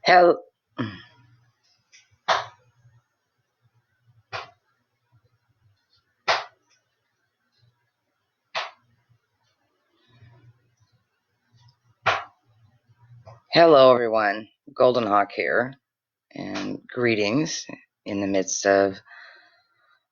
Hel- Hello, everyone. GoldenHawk here, and greetings in the midst of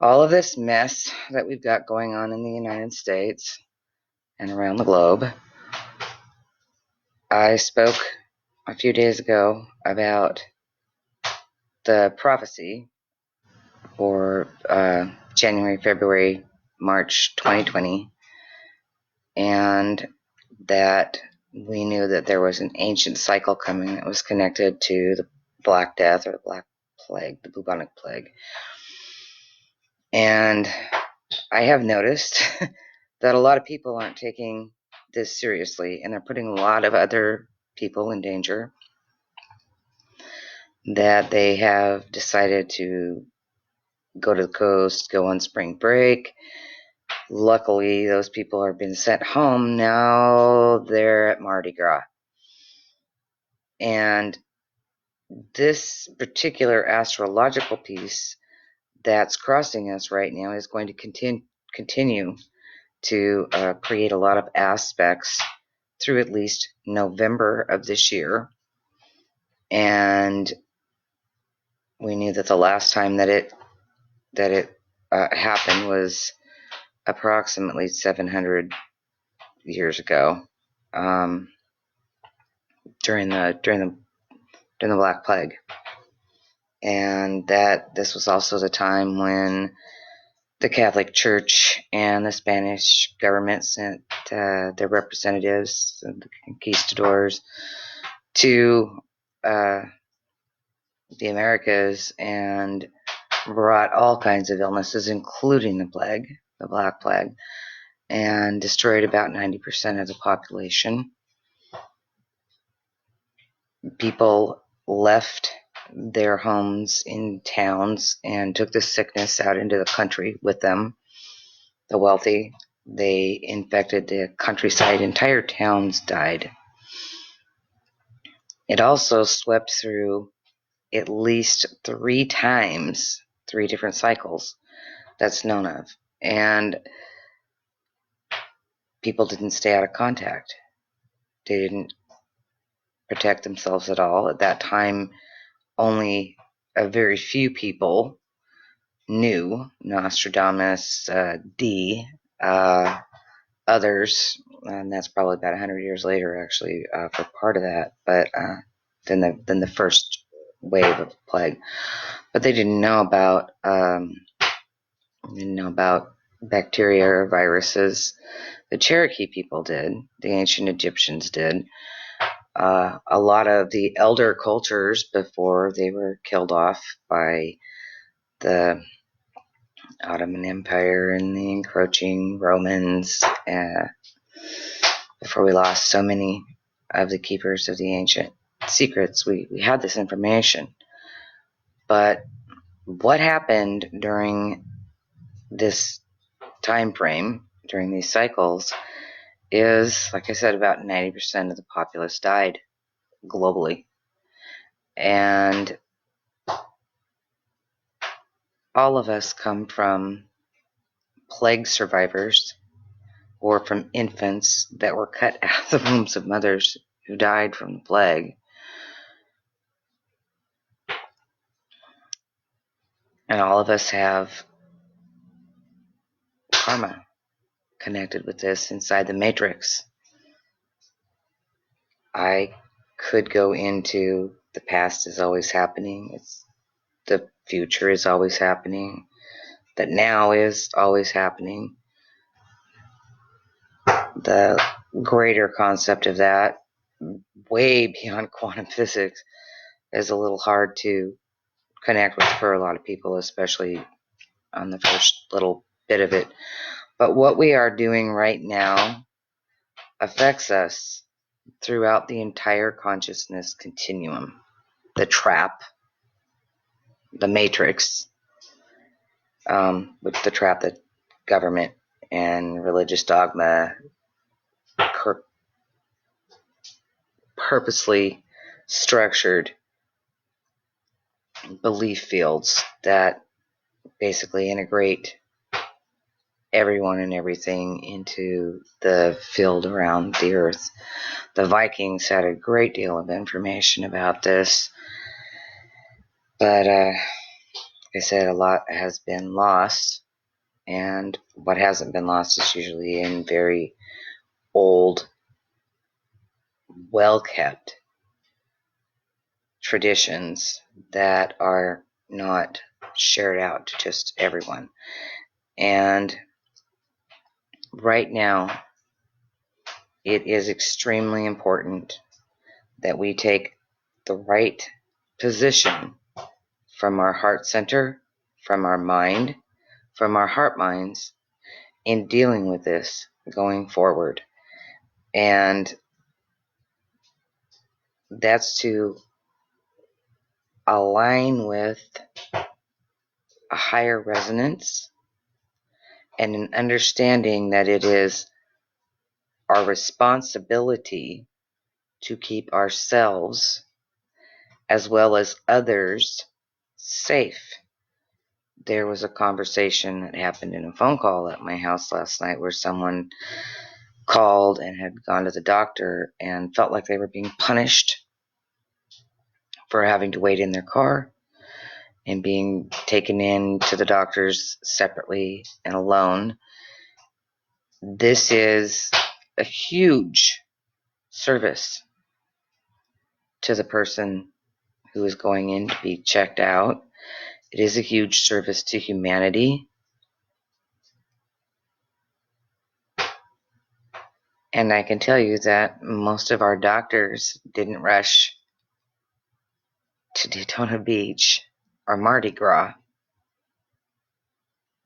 all of this mess that we've got going on in the United States and around the globe. I spoke a few days ago about the prophecy for January, February, March 2020, and that we knew that there was an ancient cycle coming that was connected to the Black Death or the Black Plague, the bubonic plague. And I have noticed that a lot of people aren't taking this seriously, and they're putting a lot of other people in danger, that they have decided to go to the coast, go on spring break. Luckily, those people are being sent home. Now they're at Mardi Gras. And this particular astrological piece that's crossing us right now is going to continue to create a lot of aspects through at least November of this year. And we knew that the last time that it happened was approximately 700 years ago, during the Black Plague, and that this was also the time when the Catholic Church and the Spanish government sent their representatives, the conquistadors, to the Americas and brought all kinds of illnesses, including the plague, the Black Plague, and destroyed about 90% of the population. People left their homes in towns and took the sickness out into the country with them. The wealthy, they infected the countryside. Entire towns died. It also swept through at least 3 times, 3 different cycles that's known of. And people didn't stay out of contact. They didn't protect themselves at all. At that time, only a very few people knew Nostradamus, others, and that's probably about 100 years later, actually, for part of that, but than the first wave of the plague. But they didn't know about bacteria or viruses. The Cherokee people did. The ancient Egyptians did. A lot of the elder cultures, before they were killed off by the Ottoman Empire and the encroaching Romans, before we lost so many of the keepers of the ancient secrets, we had this information. But what happened during this time frame, during these cycles, is, like I said, about 90% of the populace died globally. And all of us come from plague survivors, or from infants that were cut out of the wombs of mothers who died from the plague. And all of us have karma connected with this inside the matrix. I could go into the past is always happening, the future is always happening, that now is always happening. The greater concept of that, way beyond quantum physics, is a little hard to connect with for a lot of people, especially on the first little bit of it. But what we are doing right now affects us throughout the entire consciousness continuum. The trap, the matrix, with the trap that government and religious dogma purposely structured belief fields that basically integrate everyone and everything into the field around the earth. The Vikings had a great deal of information about this, but like I said, a lot has been lost, and what hasn't been lost is usually in very old, well-kept traditions that are not shared out to just everyone. And right now, it is extremely important that we take the right position from our heart center, from our mind, from our heart minds in dealing with this going forward. And that's to align with a higher resonance and an understanding that it is our responsibility to keep ourselves as well as others safe. There was a conversation that happened in a phone call at my house last night where someone called and had gone to the doctor and felt like they were being punished for having to wait in their car and being taken in to the doctors separately and alone. This is a huge service to the person who is going in to be checked out. It is a huge service to humanity. And I can tell you that most of our doctors didn't rush to Daytona Beach or Mardi Gras.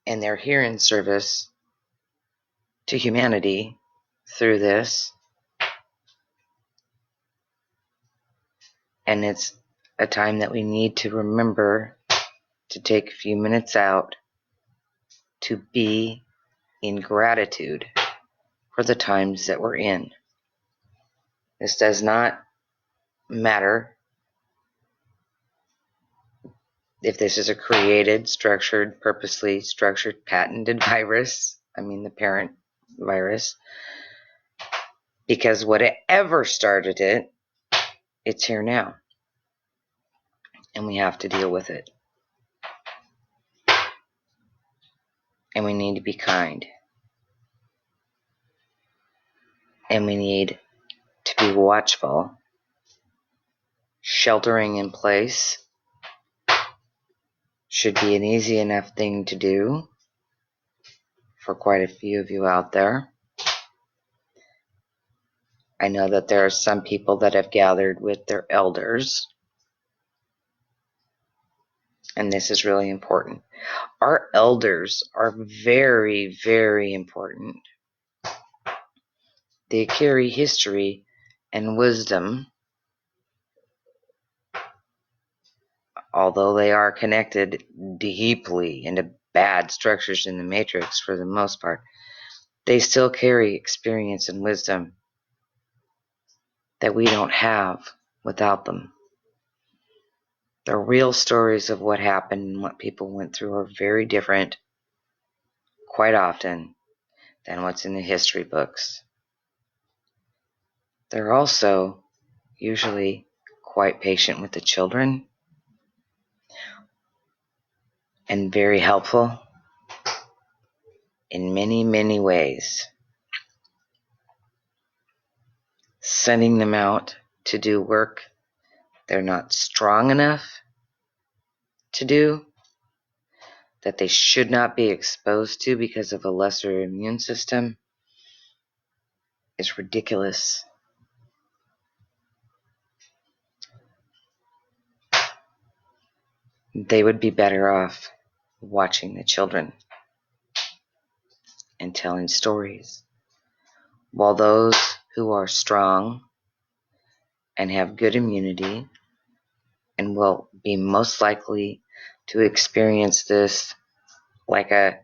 And they're here in service to humanity through this. And it's a time that we need to remember to take a few minutes out to be in gratitude for the times that we're in. This does not matter if this is a created, structured, purposely structured, patented virus. I mean the parent virus. Because whatever started it, it's here now. And we have to deal with it. And we need to be kind. And we need to be watchful. Sheltering in place should be an easy enough thing to do for quite a few of you out there. I know that there are some people that have gathered with their elders, and this is really important. Our elders are very, very important. They carry history and wisdom, although they are connected deeply into bad structures in the matrix for the most part. They still carry experience and wisdom that we don't have without them. The real stories of what happened and what people went through are very different, quite often, than what's in the history books. They're also usually quite patient with the children and very helpful in many, many ways. Sending them out to do work they're not strong enough to do, that they should not be exposed to because of a lesser immune system, is ridiculous. They would be better off watching the children and telling stories, while those who are strong and have good immunity and will be most likely to experience this like a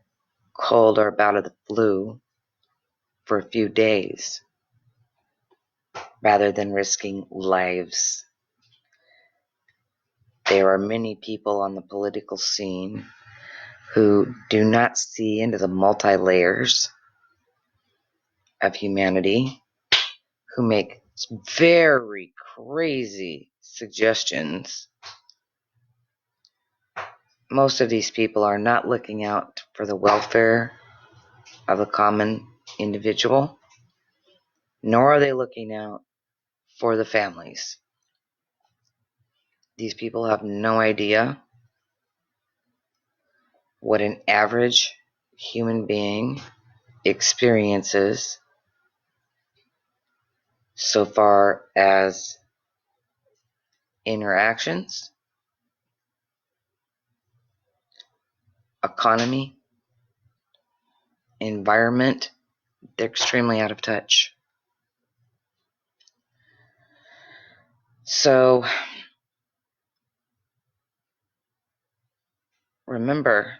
cold or a bout of the flu for a few days rather than risking lives. there are many people on the political scene who do not see into the multi-layers of humanity, who make very crazy suggestions. Most of these people are not looking out for the welfare of a common individual, nor are they looking out for the families. These people have no idea what an average human being experiences so far as interactions, economy, environment. They're extremely out of touch. So remember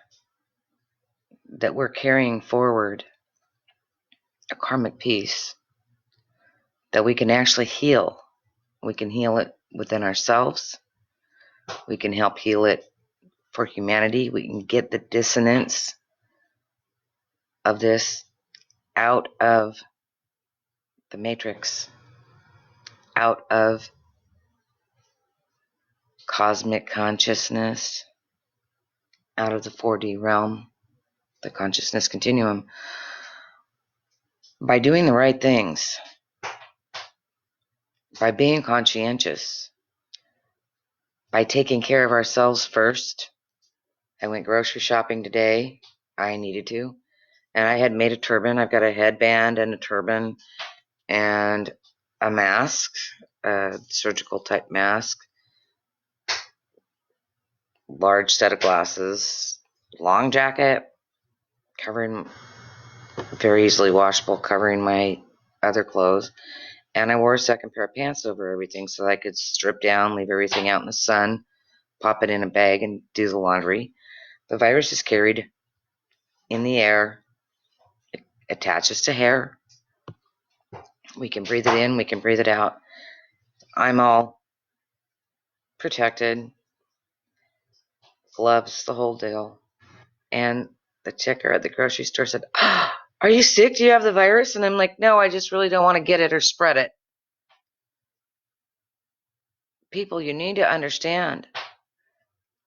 that we're carrying forward a karmic piece that we can actually heal. We can heal it within ourselves. We can help heal it for humanity. We can get the dissonance of this out of the matrix, out of cosmic consciousness, out of the 4D realm, the consciousness continuum, by doing the right things, by being conscientious, by taking care of ourselves first. I went grocery shopping today. I needed to. And I had made a turban. I've got a headband and a turban and a mask, a surgical type mask, large set of glasses, long jacket, covering, very easily washable, covering my other clothes. And I wore a second pair of pants over everything so I could strip down, leave everything out in the sun, pop it in a bag, and do the laundry. The virus is carried in the air. It attaches to hair. We can breathe it in. We can breathe it out. I'm all protected. Gloves, the whole deal. And the checker at the grocery store said, "Are you sick? Do you have the virus?" And I'm like, "No, I just really don't want to get it or spread it." People, you need to understand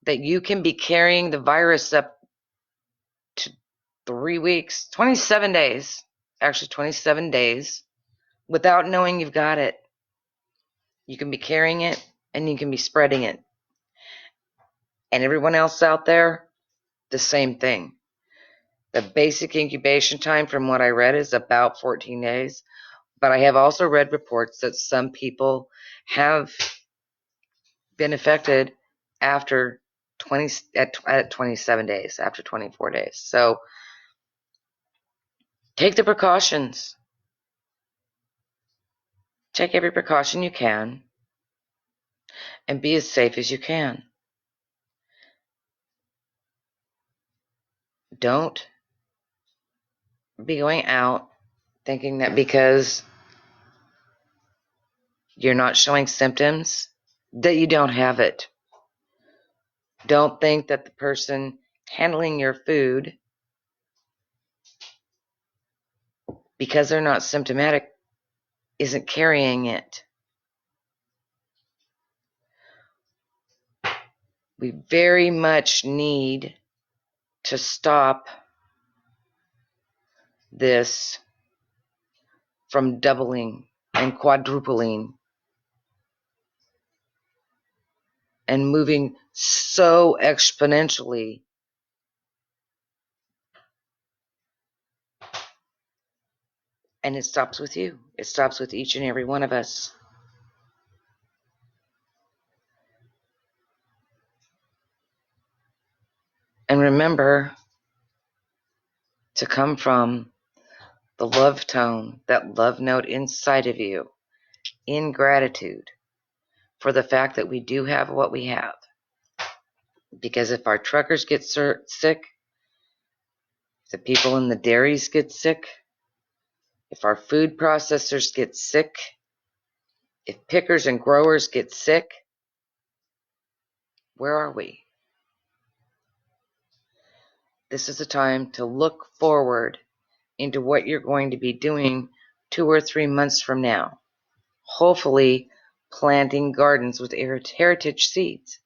that you can be carrying the virus up to 3 weeks, 27 days, actually 27 days, without knowing you've got it. You can be carrying it and you can be spreading it. And everyone else out there, the same thing. The basic incubation time, from what I read, is about 14 days. But I have also read reports that some people have been affected after 27 days, after 24 days. So take the precautions. Take every precaution you can and be as safe as you can. Don't be going out thinking that because you're not showing symptoms that you don't have it. Don't think that the person handling your food, because they're not symptomatic, isn't carrying it. We very much need to stop this from doubling and quadrupling and moving so exponentially. And it stops with you. It stops with each and every one of us. And remember to come from the love tone, that love note inside of you, in gratitude for the fact that we do have what we have. Because if our truckers get sick, the people in the dairies get sick, if our food processors get sick, if pickers and growers get sick, Where are we? This is a time to look forward into what you're going to be doing 2 or 3 months from now. Hopefully, planting gardens with heritage seeds.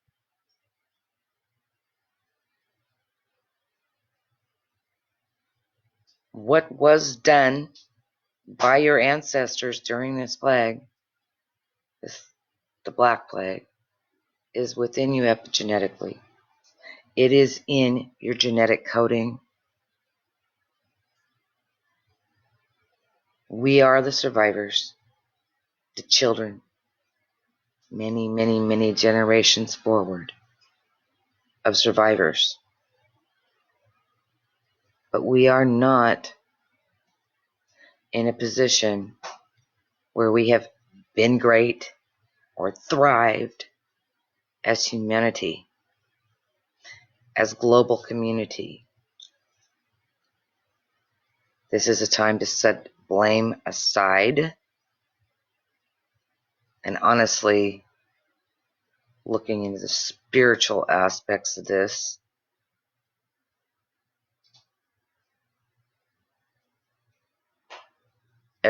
What was done by your ancestors during this plague, the Black Plague, is within you epigenetically. It is in your genetic coding. We are the survivors, the children, many, many, many generations forward of survivors. But we are not in a position where we have been great or thrived as humanity, as global community. This is a time to set blame aside and honestly looking into the spiritual aspects of this.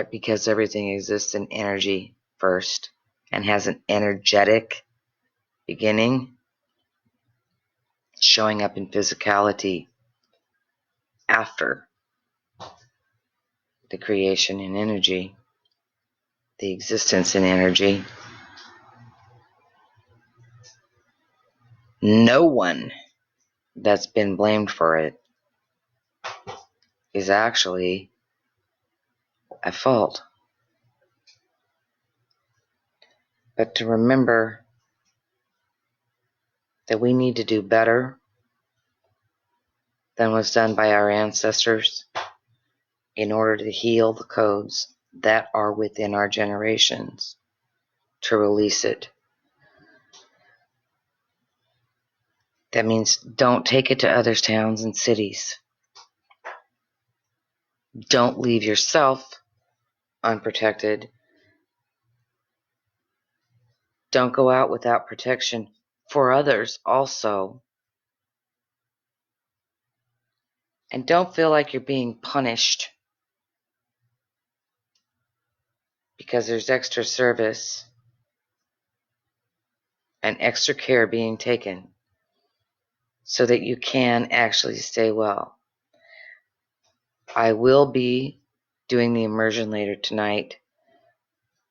Because everything exists in energy first and has an energetic beginning, showing up in physicality after the creation in energy, the existence in energy. No one that's been blamed for it is actually at fault. But to remember that we need to do better than was done by our ancestors in order to heal the codes that are within our generations, to release it. That means don't take it to other towns and cities. Don't leave yourself unprotected. Don't go out without protection for others also. And don't feel like you're being punished because there's extra service and extra care being taken so that you can actually stay well. I will be doing the immersion later tonight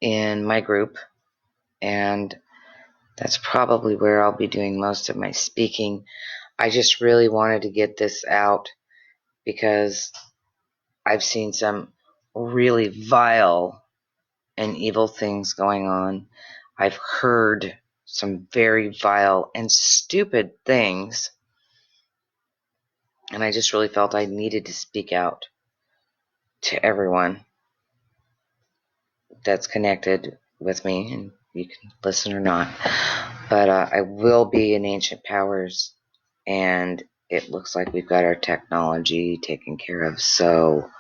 in my group, and that's probably where I'll be doing most of my speaking. I just really wanted to get this out because I've seen some really vile and evil things going on. I've heard some very vile and stupid things, and I just really felt I needed to speak out to everyone that's connected with me, and you can listen or not. But I will be in Ancient Powers, and it looks like we've got our technology taken care of. So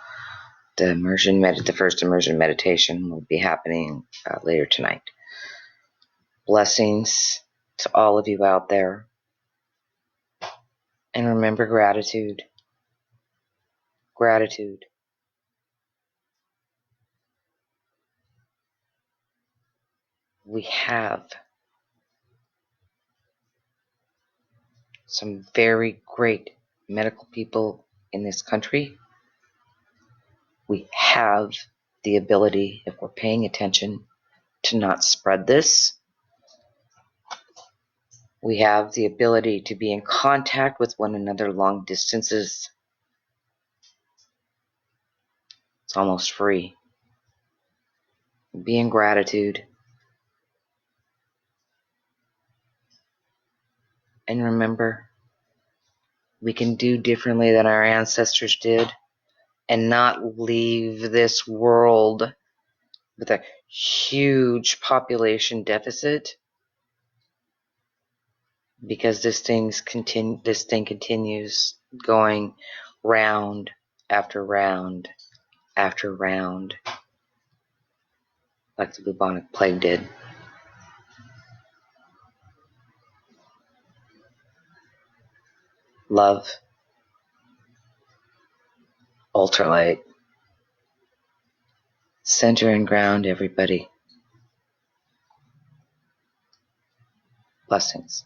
the first immersion meditation will be happening later tonight. Blessings to all of you out there, and remember gratitude. Gratitude. We have some very great medical people in this country. We have the ability, if we're paying attention, to not spread this. We have the ability to be in contact with one another long distances. It's almost free. Be in gratitude. And remember, we can do differently than our ancestors did and not leave this world with a huge population deficit, because this thing continues going round after round after round, like the bubonic plague did. love, ultralight. Center and ground everybody. Blessings.